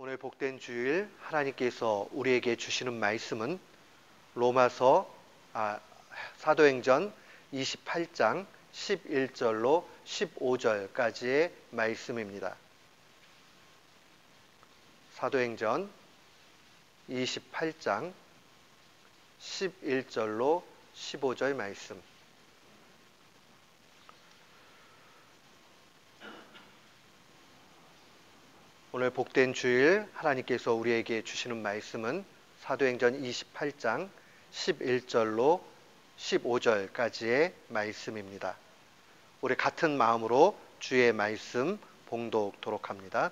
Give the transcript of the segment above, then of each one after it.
오늘 복된 주일 하나님께서 우리에게 주시는 말씀은 로마서 사도행전 28장 11절로 15절까지의 말씀입니다. 사도행전 28장 11절로 15절 말씀. 오늘 복된 주일 하나님께서 우리에게 주시는 말씀은 사도행전 28장 11절로 15절까지의 말씀입니다. 우리 같은 마음으로 주의 말씀 봉독토록 합니다.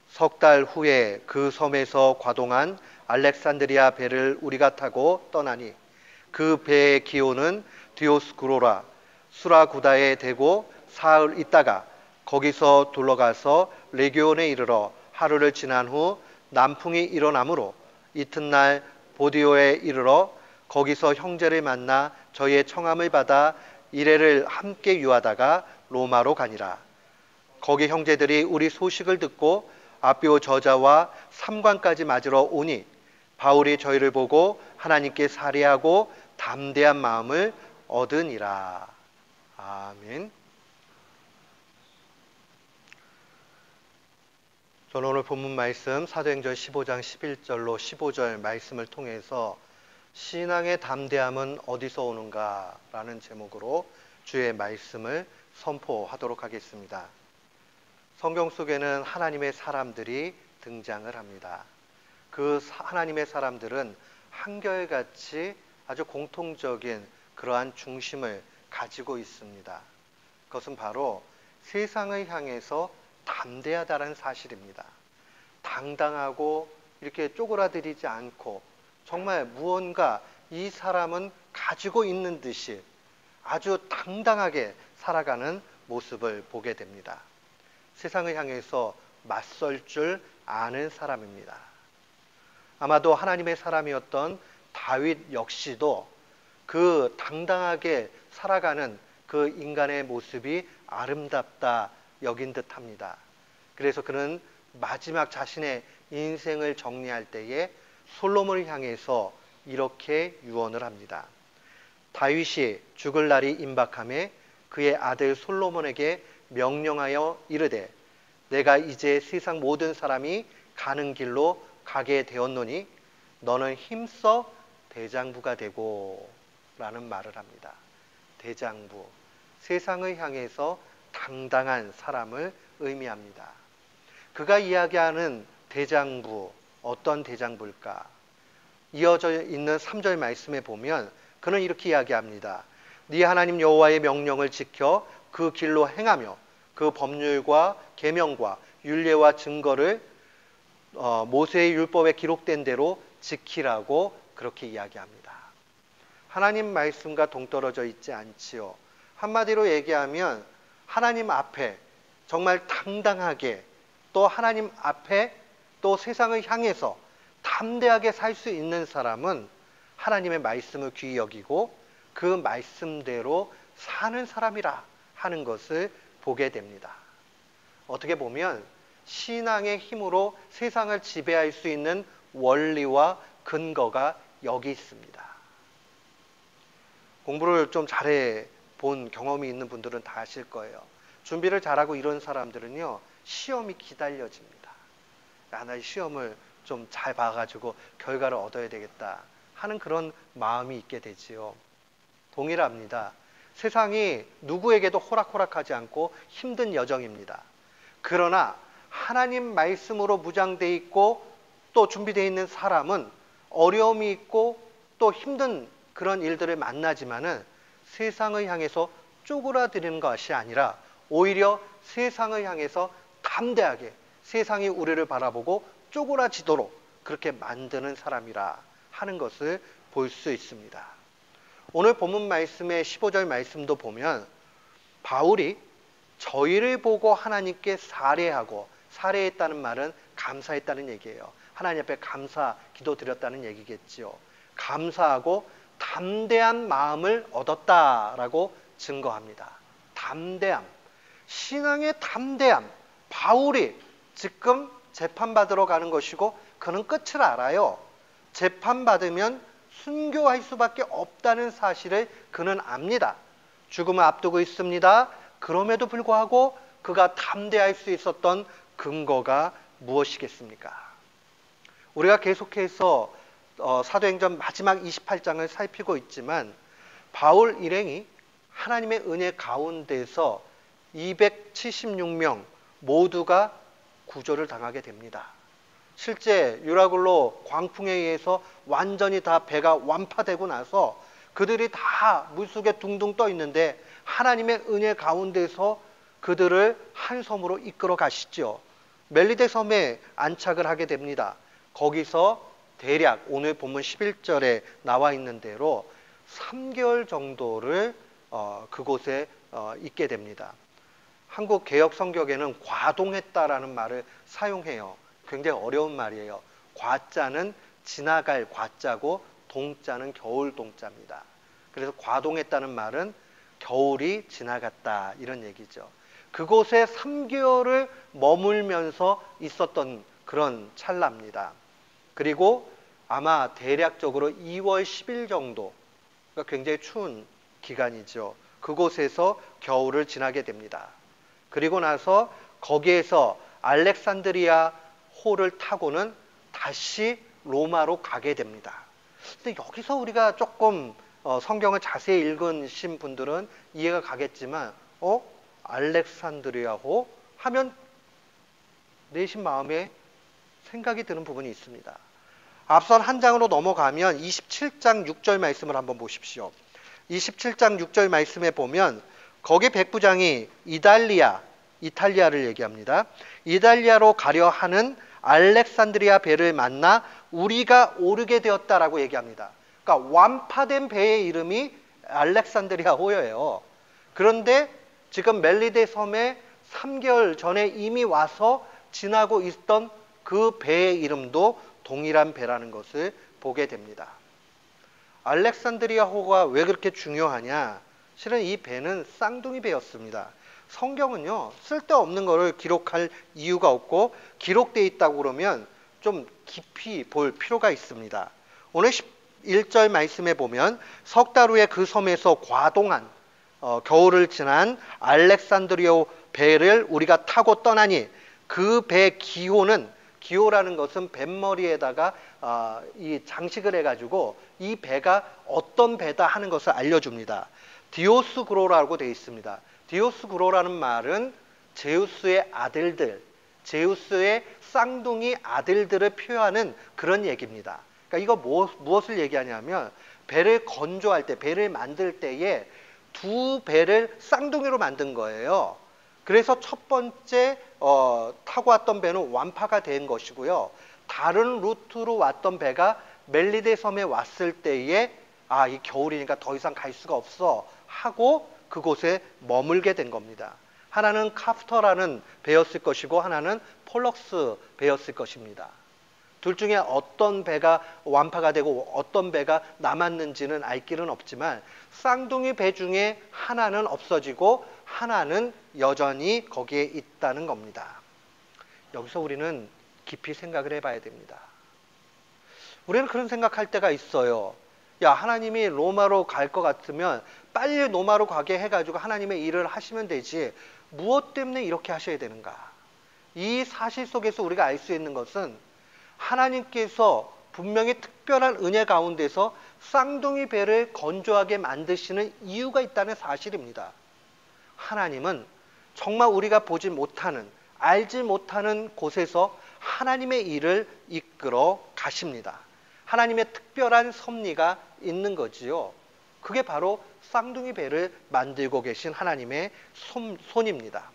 석 달 후에 그 섬에서 과동한 알렉산드리아 배를 우리가 타고 떠나니 그 배의 기호는 디오스쿠로라. 수라구다에 대고 사흘 있다가 거기서 둘러가서 레기온에 이르러 하루를 지난 후 남풍이 일어나므로 이튿날 보디오에 이르러 거기서 형제를 만나 저희의 청함을 받아 이레를 함께 유하다가 로마로 가니라. 거기 형제들이 우리 소식을 듣고 아비오 저자와 삼관까지 맞으러 오니 바울이 저희를 보고 하나님께 살해하고 담대한 마음을 얻으니라. 아멘. 저는 오늘 본문 말씀 사도행전 15장 11절로 15절 말씀을 통해서 신앙의 담대함은 어디서 오는가 라는 제목으로 주의 말씀을 선포하도록 하겠습니다. 성경 속에는 하나님의 사람들이 등장을 합니다. 그 하나님의 사람들은 한결같이 아주 공통적인 그러한 중심을 가지고 있습니다. 그것은 바로 세상을 향해서 담대하다는 사실입니다. 당당하고 이렇게 쪼그라들이지 않고 정말 무언가 이 사람은 가지고 있는 듯이 아주 당당하게 살아가는 모습을 보게 됩니다. 세상을 향해서 맞설 줄 아는 사람입니다. 아마도 하나님의 사람이었던 다윗 역시도 그 당당하게 살아가는 그 인간의 모습이 아름답다 여긴 듯합니다. 그래서 그는 마지막 자신의 인생을 정리할 때에 솔로몬을 향해서 이렇게 유언을 합니다. 다윗이 죽을 날이 임박함에 그의 아들 솔로몬에게 명령하여 이르되 내가 이제 세상 모든 사람이 가는 길로 가게 되었노니 너는 힘써 대장부가 되고 라는 말을 합니다. 대장부, 세상을 향해서 당당한 사람을 의미합니다. 그가 이야기하는 대장부, 어떤 대장부일까? 이어져 있는 3절 말씀에 보면 그는 이렇게 이야기합니다. 네 하나님 여호와의 명령을 지켜 그 길로 행하며 그 법률과 계명과 율례와 증거를 모세의 율법에 기록된 대로 지키라고 그렇게 이야기합니다. 하나님 말씀과 동떨어져 있지 않지요. 한마디로 얘기하면 하나님 앞에 정말 당당하게 또 하나님 앞에 또 세상을 향해서 담대하게 살 수 있는 사람은 하나님의 말씀을 귀히 여기고 그 말씀대로 사는 사람이라 하는 것을 보게 됩니다. 어떻게 보면 신앙의 힘으로 세상을 지배할 수 있는 원리와 근거가 여기 있습니다. 공부를 좀 잘해 본 경험이 있는 분들은 다 아실 거예요. 준비를 잘하고 이런 사람들은요, 시험이 기다려집니다. 나 시험을 좀 잘 봐가지고 결과를 얻어야 되겠다 하는 그런 마음이 있게 되지요. 동일합니다. 세상이 누구에게도 호락호락하지 않고 힘든 여정입니다. 그러나 하나님 말씀으로 무장되어 있고 또 준비되어 있는 사람은 어려움이 있고 또 힘든 그런 일들을 만나지만은 세상을 향해서 쪼그라드리는 것이 아니라 오히려 세상을 향해서 담대하게 세상이 우리를 바라보고 쪼그라지도록 그렇게 만드는 사람이라 하는 것을 볼 수 있습니다. 오늘 본문 말씀의 15절 말씀도 보면 바울이 저희를 보고 하나님께 살해했다는 말은 감사했다는 얘기예요. 하나님 앞에 감사 기도 드렸다는 얘기겠지요. 감사하고 담대한 마음을 얻었다라고 증거합니다. 담대함, 신앙의 담대함. 바울이 지금 재판받으러 가는 것이고 그는 끝을 알아요. 재판받으면 순교할 수밖에 없다는 사실을 그는 압니다. 죽음을 앞두고 있습니다. 그럼에도 불구하고 그가 담대할 수 있었던 근거가 무엇이겠습니까? 우리가 계속해서 사도행전 마지막 28장을 살피고 있지만 바울 일행이 하나님의 은혜 가운데서 276명 모두가 구조를 당하게 됩니다. 실제 유라굴로 광풍에 의해서 완전히 다 배가 완파되고 나서 그들이 다 물속에 둥둥 떠 있는데 하나님의 은혜 가운데서 그들을 한 섬으로 이끌어 가시죠. 멜리데 섬에 안착을 하게 됩니다. 거기서 대략 오늘 본문 11절에 나와 있는 대로 3개월 정도를 그곳에 있게 됩니다. 한국 개역 성경에는 과동했다라는 말을 사용해요. 굉장히 어려운 말이에요. 과자는 지나갈 과자고 동자는 겨울 동자입니다. 그래서 과동했다는 말은 겨울이 지나갔다 이런 얘기죠. 그곳에 3개월을 머물면서 있었던 그런 찰나입니다. 그리고 아마 대략적으로 2월 10일 정도, 그러니까 굉장히 추운 기간이죠. 그곳에서 겨울을 지나게 됩니다. 그리고 나서 거기에서 알렉산드리아 호를 타고는 다시 로마로 가게 됩니다. 근데 여기서 우리가 조금 성경을 자세히 읽으신 분들은 이해가 가겠지만 알렉산드리아호 하면 내심 마음에 생각이 드는 부분이 있습니다. 앞선 한 장으로 넘어가면 27장 6절 말씀을 한번 보십시오. 27장 6절 말씀에 보면 거기 백부장이 이탈리아를 얘기합니다. 이탈리아로 가려 하는 알렉산드리아 배를 만나 우리가 오르게 되었다라고 얘기합니다. 그러니까 완파된 배의 이름이 알렉산드리아 호예요. 그런데 지금 멜리데 섬에 3개월 전에 이미 와서 지나고 있던 그 배의 이름도 동일한 배라는 것을 보게 됩니다. 알렉산드리아 호가 왜 그렇게 중요하냐? 실은 이 배는 쌍둥이 배였습니다. 성경은요, 쓸데없는 것을 기록할 이유가 없고 기록되어 있다고 그러면 좀 깊이 볼 필요가 있습니다. 오늘 11절 말씀에 보면 석 달 후에 그 섬에서 과동한 겨울을 지난 알렉산드리아 배를 우리가 타고 떠나니 그 배 기호라는 것은 뱃머리에다가 이 장식을 해가지고 이 배가 어떤 배다 하는 것을 알려줍니다. 디오스그로라고 되어 있습니다. 디오스그로라는 말은 제우스의 아들들, 제우스의 쌍둥이 아들들을 표현하는 그런 얘기입니다. 그러니까 이거 무엇을 얘기하냐면 배를 건조할 때, 배를 만들 때에 두 배를 쌍둥이로 만든 거예요. 그래서 첫 번째 타고 왔던 배는 완파가 된 것이고요. 다른 루트로 왔던 배가 멜리데 섬에 왔을 때에 이 겨울이니까 더 이상 갈 수가 없어 하고 그곳에 머물게 된 겁니다. 하나는 카프터라는 배였을 것이고 하나는 폴럭스 배였을 것입니다. 둘 중에 어떤 배가 완파가 되고 어떤 배가 남았는지는 알 길은 없지만 쌍둥이 배 중에 하나는 없어지고 하나는 여전히 거기에 있다는 겁니다. 여기서 우리는 깊이 생각을 해봐야 됩니다. 우리는 그런 생각할 때가 있어요. 야, 하나님이 로마로 갈 것 같으면 빨리 로마로 가게 해가지고 하나님의 일을 하시면 되지 무엇 때문에 이렇게 하셔야 되는가? 이 사실 속에서 우리가 알 수 있는 것은 하나님께서 분명히 특별한 은혜 가운데서 쌍둥이 배를 건조하게 만드시는 이유가 있다는 사실입니다. 하나님은 정말 우리가 보지 못하는, 알지 못하는 곳에서 하나님의 일을 이끌어 가십니다. 하나님의 특별한 섭리가 있는 거지요. 그게 바로 쌍둥이 배를 만들고 계신 하나님의 손입니다.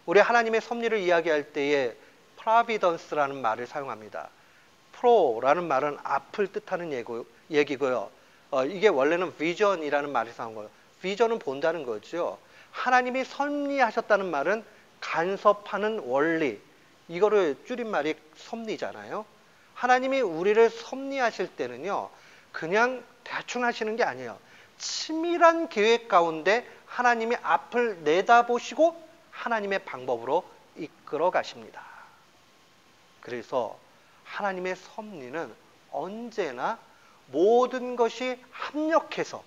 우리 하나님의 섭리를 이야기할 때에 providence라는 말을 사용합니다. pro라는 말은 앞을 뜻하는 얘기고요. 이게 원래는 vision이라는 말을 사용한 거예요. vision은 본다는 거죠. 하나님이 섭리하셨다는 말은 간섭하는 원리, 이거를 줄임말이 섭리잖아요. 하나님이 우리를 섭리하실 때는요, 그냥 대충 하시는 게 아니에요. 치밀한 계획 가운데 하나님이 앞을 내다보시고 하나님의 방법으로 이끌어 가십니다. 그래서 하나님의 섭리는 언제나 모든 것이 합력해서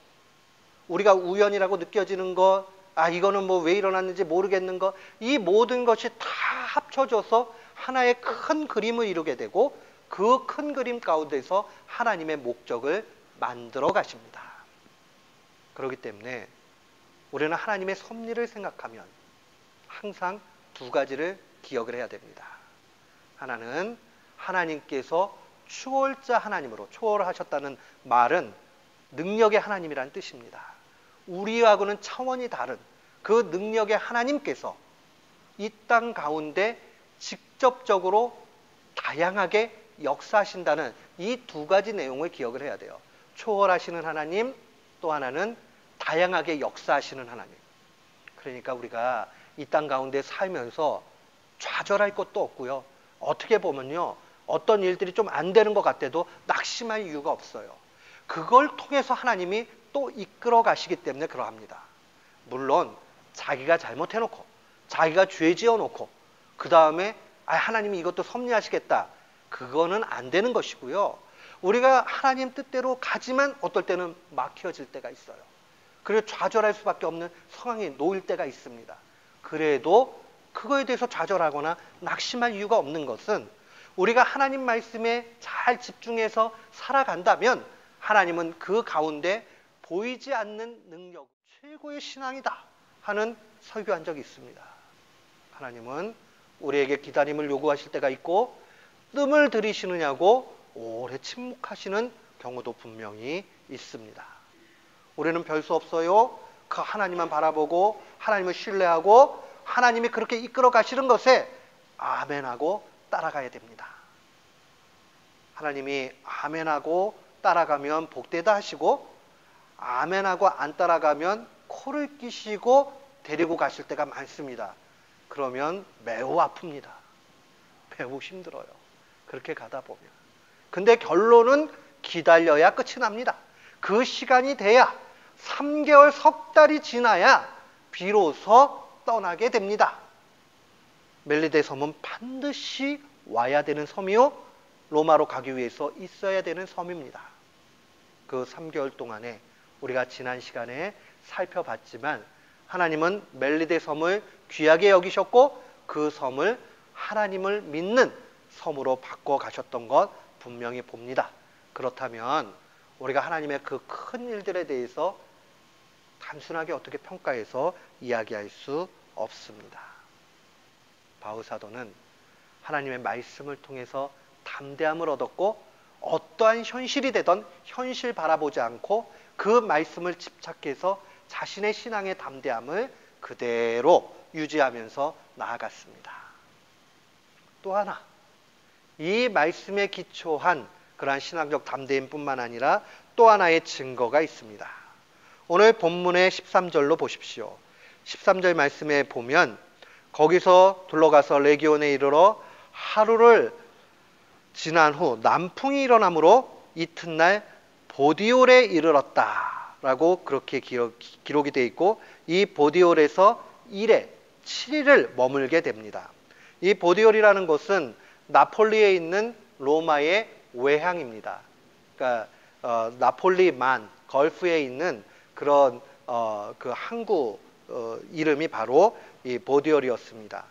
우리가 우연이라고 느껴지는 것, 이거는 뭐 왜 일어났는지 모르겠는 것, 이 모든 것이 다 합쳐져서 하나의 큰 그림을 이루게 되고 그 큰 그림 가운데서 하나님의 목적을 만들어 가십니다. 그렇기 때문에 우리는 하나님의 섭리를 생각하면 항상 두 가지를 기억을 해야 됩니다. 하나는 하나님께서 초월자 하나님으로, 초월하셨다는 말은 능력의 하나님이라는 뜻입니다. 우리하고는 차원이 다른 그 능력의 하나님께서 이 땅 가운데 직접적으로 다양하게 역사하신다는 이 두 가지 내용을 기억을 해야 돼요. 초월하시는 하나님, 또 하나는 다양하게 역사하시는 하나님. 그러니까 우리가 이 땅 가운데 살면서 좌절할 것도 없고요. 어떻게 보면요, 어떤 일들이 좀 안 되는 것 같아도 낙심할 이유가 없어요. 그걸 통해서 하나님이 또 이끌어 가시기 때문에 그러합니다. 물론 자기가 잘못해놓고 자기가 죄 지어놓고 그 다음에 하나님이 이것도 섭리하시겠다, 그거는 안 되는 것이고요. 우리가 하나님 뜻대로 가지만 어떨 때는 막혀질 때가 있어요. 그래서 좌절할 수밖에 없는 상황에 놓일 때가 있습니다. 그래도 그거에 대해서 좌절하거나 낙심할 이유가 없는 것은 우리가 하나님 말씀에 잘 집중해서 살아간다면 하나님은 그 가운데 보이지 않는 능력, 최고의 신앙이다 하는 설교한 적이 있습니다. 하나님은 우리에게 기다림을 요구하실 때가 있고 뜸을 들이시느냐고 오래 침묵하시는 경우도 분명히 있습니다. 우리는 별 수 없어요. 그 하나님만 바라보고 하나님을 신뢰하고 하나님이 그렇게 이끌어 가시는 것에 아멘하고 따라가야 됩니다. 하나님이 아멘하고 따라가면 복되다 하시고 아멘하고 안 따라가면 코를 끼시고 데리고 가실 때가 많습니다. 그러면 매우 아픕니다. 매우 힘들어요. 그렇게 가다 보면. 근데 결론은 기다려야 끝이 납니다. 그 시간이 돼야 3개월, 석 달이 지나야 비로소 떠나게 됩니다. 멜리데 섬은 반드시 와야 되는 섬이요, 로마로 가기 위해서 있어야 되는 섬입니다. 그 3개월 동안에 우리가 지난 시간에 살펴봤지만 하나님은 멜리데 섬을 귀하게 여기셨고 그 섬을 하나님을 믿는 섬으로 바꿔 가셨던 것 분명히 봅니다. 그렇다면 우리가 하나님의 그 큰 일들에 대해서 단순하게 어떻게 평가해서 이야기할 수 없습니다. 바울 사도는 하나님의 말씀을 통해서 담대함을 얻었고 어떠한 현실이 되던 현실 바라보지 않고 그 말씀을 집착해서 자신의 신앙의 담대함을 그대로 유지하면서 나아갔습니다. 또 하나, 이 말씀에 기초한 그러한 신앙적 담대함뿐만 아니라 또 하나의 증거가 있습니다. 오늘 본문의 13절로 보십시오. 13절 말씀에 보면 거기서 둘러가서 레기온에 이르러 하루를 지난 후 남풍이 일어나므로 이튿날 보디올에 이르렀다 라고 그렇게 기록이 되어 있고, 이 보디올에서 7일을 머물게 됩니다. 이 보디올이라는 곳은 나폴리에 있는 로마의 외향입니다. 그러니까 나폴리만 걸프에 있는 그런 그 항구 이름이 바로 이 보디올이었습니다.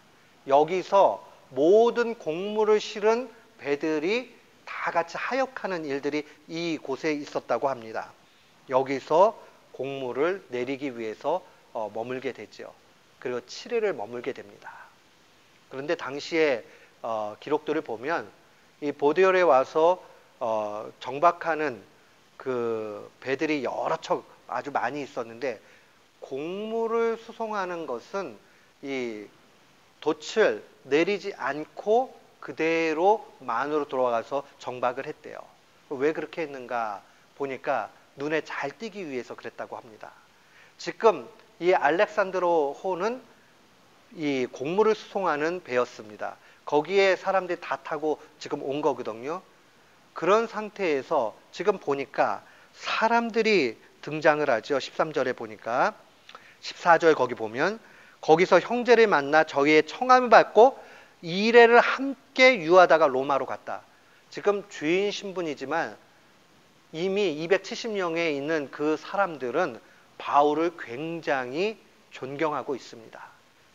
여기서 모든 곡물을 실은 배들이 다 같이 하역하는 일들이 이 곳에 있었다고 합니다. 여기서 곡물을 내리기 위해서 머물게 되죠. 그리고 7일을 머물게 됩니다. 그런데 당시에 기록들을 보면 이 보디올에 와서 정박하는 그 배들이 여러 척 아주 많이 있었는데 곡물을 수송하는 것은 이 돛을 내리지 않고 그대로 만으로 돌아가서 정박을 했대요. 왜 그렇게 했는가 보니까 눈에 잘 띄기 위해서 그랬다고 합니다. 지금 이 알렉산드로호는 이 곡물을 수송하는 배였습니다. 거기에 사람들이 다 타고 지금 온 거거든요. 그런 상태에서 지금 보니까 사람들이 등장을 하죠. 13절에 보니까 14절 거기 보면 거기서 형제를 만나 저희의 청함을 받고 이래를 함께 유하다가 로마로 갔다. 지금 주인 신분이지만 이미 270명에 있는 그 사람들은 바울을 굉장히 존경하고 있습니다.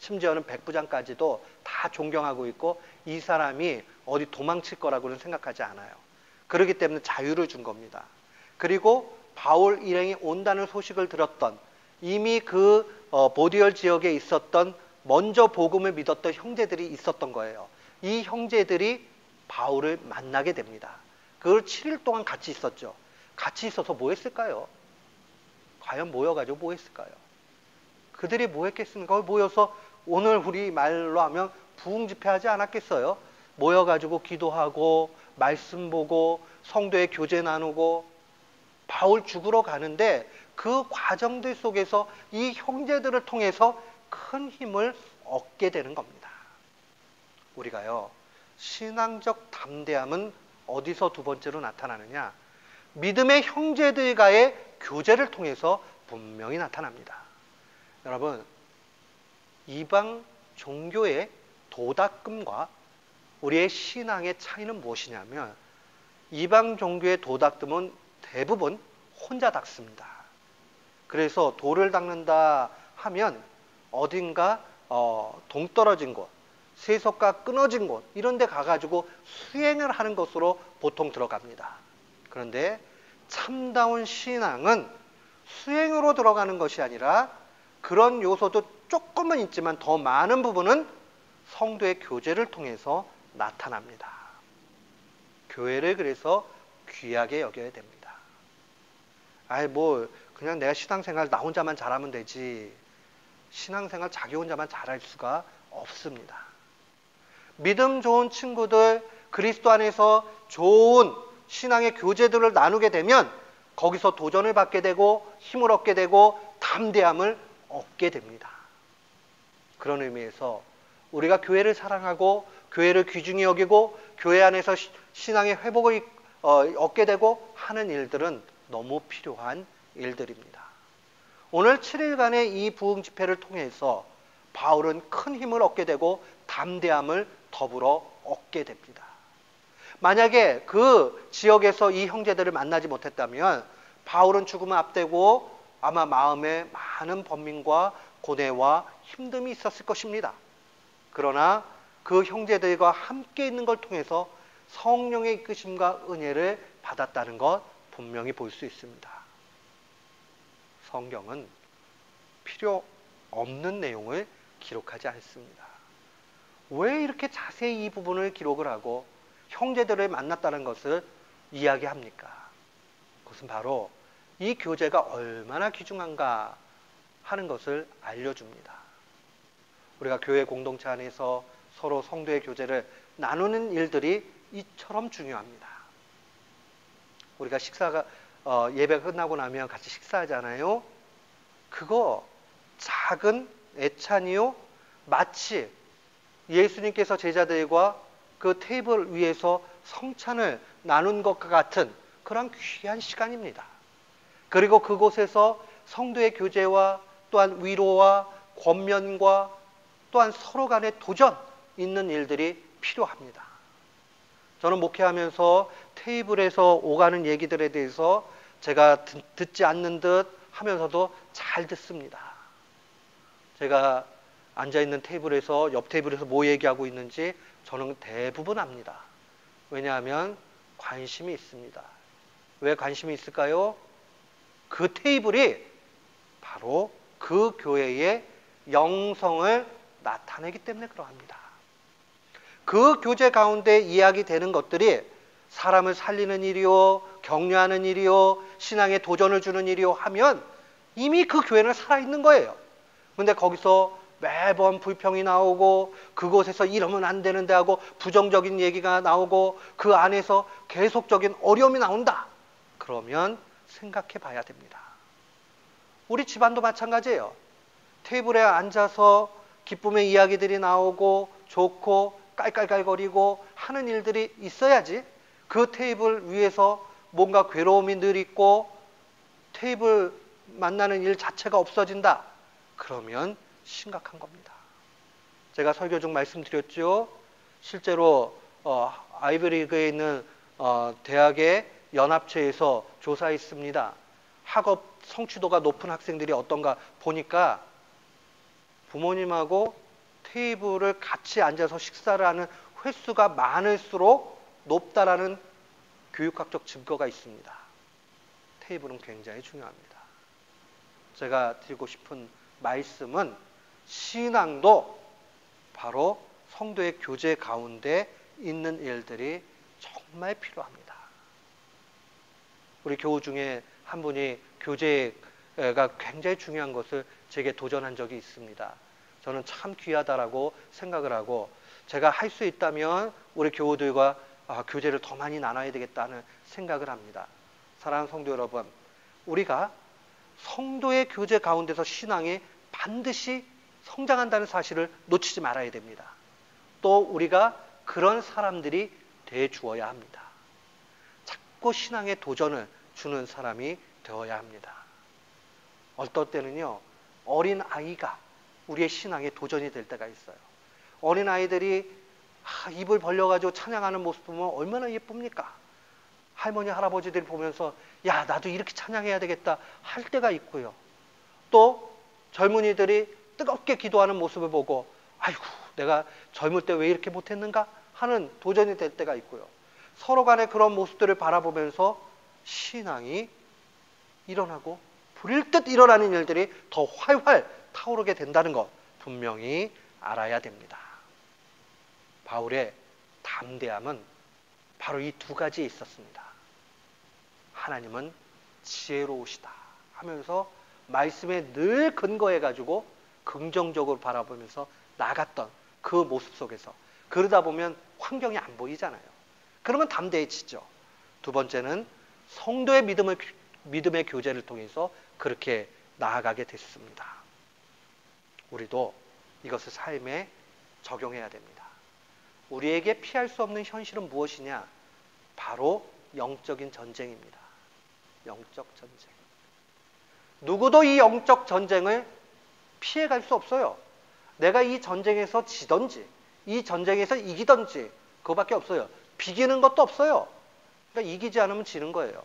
심지어는 백부장까지도 다 존경하고 있고 이 사람이 어디 도망칠 거라고는 생각하지 않아요. 그렇기 때문에 자유를 준 겁니다. 그리고 바울 일행이 온다는 소식을 들었던 이미 그 보디얼 지역에 있었던 먼저 복음을 믿었던 형제들이 있었던 거예요. 이 형제들이 바울을 만나게 됩니다. 그걸 7일 동안 같이 있었죠. 같이 있어서 뭐 했을까요? 과연 모여가지고 뭐 했을까요? 그들이 뭐 했겠습니까? 모여서 오늘 우리 말로 하면 부흥 집회하지 않았겠어요? 모여가지고 기도하고 말씀 보고 성도의 교제 나누고 바울 죽으러 가는데 그 과정들 속에서 이 형제들을 통해서 큰 힘을 얻게 되는 겁니다. 우리가요, 신앙적 담대함은 어디서 두 번째로 나타나느냐? 믿음의 형제들과의 교제를 통해서 분명히 나타납니다. 여러분, 이방 종교의 도덕금과 우리의 신앙의 차이는 무엇이냐면 이방 종교의 도덕금은 대부분 혼자 닦습니다. 그래서 돌을 닦는다 하면 어딘가 동떨어진 곳, 세속과 끊어진 곳 이런 데 가가지고 수행을 하는 것으로 보통 들어갑니다. 그런데 참다운 신앙은 수행으로 들어가는 것이 아니라 그런 요소도 조금은 있지만 더 많은 부분은 성도의 교제를 통해서 나타납니다. 교회를 그래서 귀하게 여겨야 됩니다. 그냥 내가 신앙생활 나 혼자만 잘하면 되지. 신앙생활 자기 혼자만 잘할 수가 없습니다. 믿음 좋은 친구들, 그리스도 안에서 좋은 신앙의 교제들을 나누게 되면 거기서 도전을 받게 되고 힘을 얻게 되고 담대함을 얻게 됩니다. 그런 의미에서 우리가 교회를 사랑하고 교회를 귀중히 여기고 교회 안에서 신앙의 회복을 얻게 되고 하는 일들은 너무 필요한 일들입니다. 오늘 7일간의 이 부흥 집회를 통해서 바울은 큰 힘을 얻게 되고 담대함을 더불어 얻게 됩니다. 만약에 그 지역에서 이 형제들을 만나지 못했다면 바울은 죽음을 앞두고 아마 마음에 많은 번민과 고뇌와 힘듦이 있었을 것입니다. 그러나 그 형제들과 함께 있는 걸 통해서 성령의 이끄심과 은혜를 받았다는 것 분명히 볼 수 있습니다. 성경은 필요 없는 내용을 기록하지 않습니다. 왜 이렇게 자세히 이 부분을 기록을 하고 형제들을 만났다는 것을 이야기합니까? 그것은 바로 이 교제가 얼마나 귀중한가 하는 것을 알려줍니다. 우리가 교회 공동체 안에서 서로 성도의 교제를 나누는 일들이 이처럼 중요합니다. 우리가 예배가 끝나고 나면 같이 식사하잖아요. 그거 작은 애찬이요, 마치 예수님께서 제자들과 그 테이블 위에서 성찬을 나눈 것과 같은 그런 귀한 시간입니다. 그리고 그곳에서 성도의 교제와 또한 위로와 권면과 또한 서로 간의 도전 있는 일들이 필요합니다. 저는 목회하면서 테이블에서 오가는 얘기들에 대해서 제가 듣지 않는 듯 하면서도 잘 듣습니다. 제가 앉아있는 테이블에서 옆 테이블에서 뭐 얘기하고 있는지 저는 대부분 압니다. 왜냐하면 관심이 있습니다. 왜 관심이 있을까요? 그 테이블이 바로 그 교회의 영성을 나타내기 때문에 그러합니다. 그 교제 가운데 이야기되는 것들이 사람을 살리는 일이요, 격려하는 일이요, 신앙에 도전을 주는 일이요 하면 이미 그 교회는 살아있는 거예요. 근데 거기서 매번 불평이 나오고 그곳에서 이러면 안 되는데 하고 부정적인 얘기가 나오고 그 안에서 계속적인 어려움이 나온다. 그러면 생각해 봐야 됩니다. 우리 집안도 마찬가지예요. 테이블에 앉아서 기쁨의 이야기들이 나오고 좋고 깔깔깔거리고 하는 일들이 있어야지 그 테이블 위에서 뭔가 괴로움이 늘 있고 테이블 만나는 일 자체가 없어진다. 그러면 심각한 겁니다. 제가 설교 중 말씀드렸죠. 실제로 아이브리그에 있는 대학의 연합체에서 조사했습니다. 학업 성취도가 높은 학생들이 어떤가 보니까 부모님하고 테이블을 같이 앉아서 식사를 하는 횟수가 많을수록 높다라는 교육학적 증거가 있습니다. 테이블은 굉장히 중요합니다. 제가 드리고 싶은 말씀은 신앙도 바로 성도의 교제 가운데 있는 일들이 정말 필요합니다. 우리 교우 중에 한 분이 교제가 굉장히 중요한 것을 제게 도전한 적이 있습니다. 저는 참 귀하다라고 생각을 하고 제가 할 수 있다면 우리 교우들과 교제를 더 많이 나눠야 되겠다는 생각을 합니다. 사랑하는 성도 여러분, 우리가 성도의 교제 가운데서 신앙이 반드시 성장한다는 사실을 놓치지 말아야 됩니다. 또 우리가 그런 사람들이 돼 주어야 합니다. 자꾸 신앙의 도전을 주는 사람이 되어야 합니다. 어떨 때는요, 어린 아이가 우리의 신앙의 도전이 될 때가 있어요. 어린 아이들이 입을 벌려가지고 찬양하는 모습 보면 얼마나 예쁩니까? 할머니 할아버지들이 보면서 야, 나도 이렇게 찬양해야 되겠다 할 때가 있고요. 또 젊은이들이 뜨겁게 기도하는 모습을 보고 아이고, 내가 젊을 때 왜 이렇게 못했는가 하는 도전이 될 때가 있고요. 서로 간에 그런 모습들을 바라보면서 신앙이 일어나고 불일 듯 일어나는 일들이 더 활활 타오르게 된다는 것 분명히 알아야 됩니다. 바울의 담대함은 바로 이 두 가지에 있었습니다. 하나님은 지혜로우시다 하면서 말씀에 늘 근거해가지고 긍정적으로 바라보면서 나갔던 그 모습 속에서 그러다 보면 환경이 안 보이잖아요. 그러면 담대해지죠. 두 번째는 성도의 믿음의 교제를 통해서 그렇게 나아가게 됐습니다. 우리도 이것을 삶에 적용해야 됩니다. 우리에게 피할 수 없는 현실은 무엇이냐? 바로 영적인 전쟁입니다. 영적 전쟁. 누구도 이 영적 전쟁을 피해갈 수 없어요. 내가 이 전쟁에서 지든지 이 전쟁에서 이기든지 그거밖에 없어요. 비기는 것도 없어요. 그러니까 이기지 않으면 지는 거예요.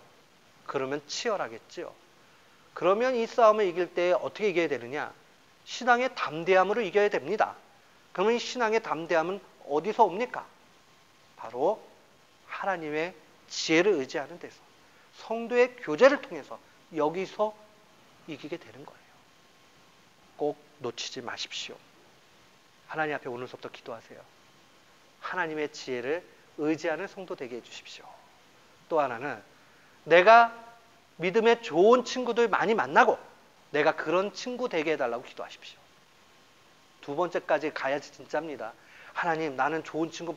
그러면 치열하겠죠. 그러면 이 싸움을 이길 때 어떻게 이겨야 되느냐? 신앙의 담대함으로 이겨야 됩니다. 그러면 이 신앙의 담대함은 어디서 옵니까? 바로 하나님의 지혜를 의지하는 데서 성도의 교제를 통해서 여기서 이기게 되는 거예요. 꼭 놓치지 마십시오. 하나님 앞에 오늘부터 기도하세요. 하나님의 지혜를 의지하는 성도 되게 해주십시오. 또 하나는 내가 믿음의 좋은 친구들 많이 만나고 내가 그런 친구 되게 해달라고 기도하십시오. 두 번째까지 가야지 진짜입니다. 하나님, 나는 좋은 친구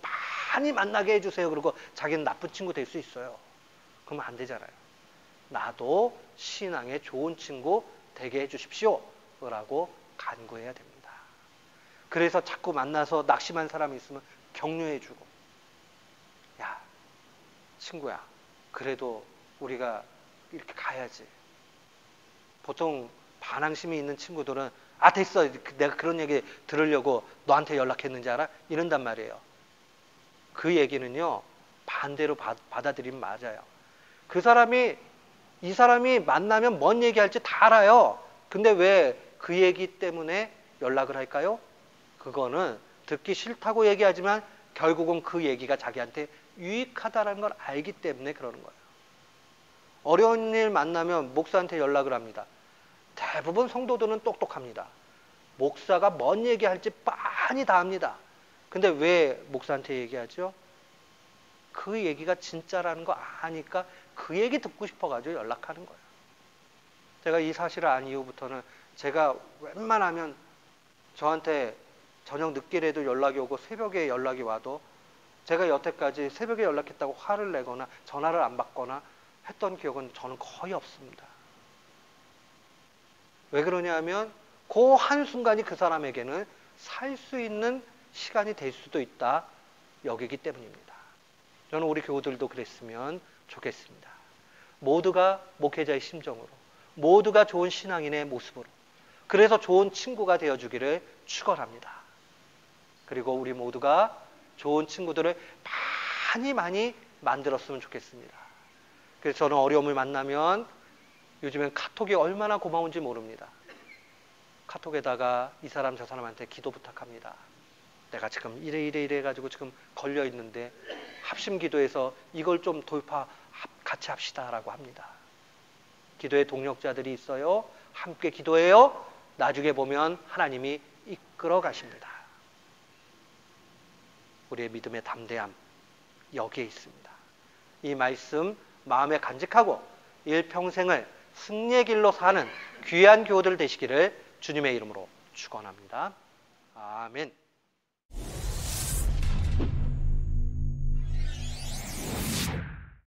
많이 만나게 해주세요. 그리고 자기는 나쁜 친구 될 수 있어요. 그러면 안 되잖아요. 나도 신앙의 좋은 친구 되게 해주십시오. 라고 간구해야 됩니다. 그래서 자꾸 만나서 낙심한 사람이 있으면 격려해주고, 야, 친구야, 그래도 우리가 이렇게 가야지. 보통 반항심이 있는 친구들은 됐어, 내가 그런 얘기 들으려고 너한테 연락했는지 알아? 이런단 말이에요. 그 얘기는요, 반대로 받아들이면 맞아요. 이 사람이 만나면 뭔 얘기할지 다 알아요. 근데 왜 그 얘기 때문에 연락을 할까요? 그거는 듣기 싫다고 얘기하지만 결국은 그 얘기가 자기한테 유익하다는 걸 알기 때문에 그러는 거예요. 어려운 일 만나면 목사한테 연락을 합니다. 대부분 성도들은 똑똑합니다. 목사가 뭔 얘기할지 빤히 다 압니다. 근데 왜 목사한테 얘기하죠? 그 얘기가 진짜라는 거 아니까 그 얘기 듣고 싶어가지고 연락하는 거예요. 제가 이 사실을 안 이후부터는 제가 웬만하면 저한테 저녁 늦게라도 연락이 오고 새벽에 연락이 와도 제가 여태까지 새벽에 연락했다고 화를 내거나 전화를 안 받거나 했던 기억은 저는 거의 없습니다. 왜 그러냐면 그 한순간이 그 사람에게는 살 수 있는 시간이 될 수도 있다 여기기 때문입니다. 저는 우리 교우들도 그랬으면 좋겠습니다. 모두가 목회자의 심정으로, 모두가 좋은 신앙인의 모습으로, 그래서 좋은 친구가 되어주기를 축원합니다. 그리고 우리 모두가 좋은 친구들을 많이 만들었으면 좋겠습니다. 그래서 저는 어려움을 만나면 요즘엔 카톡이 얼마나 고마운지 모릅니다. 카톡에다가 이 사람 저 사람한테 기도 부탁합니다. 내가 지금 이래 가지고 지금 걸려 있는데 합심 기도해서 이걸 좀 같이 합시다라고 합니다. 기도의 동력자들이 있어요. 함께 기도해요. 나중에 보면 하나님이 이끌어 가십니다. 우리의 믿음의 담대함 여기에 있습니다. 이 말씀 마음에 간직하고 일평생을 승리의 길로 사는 귀한 교우들 되시기를 주님의 이름으로 축원합니다. 아멘.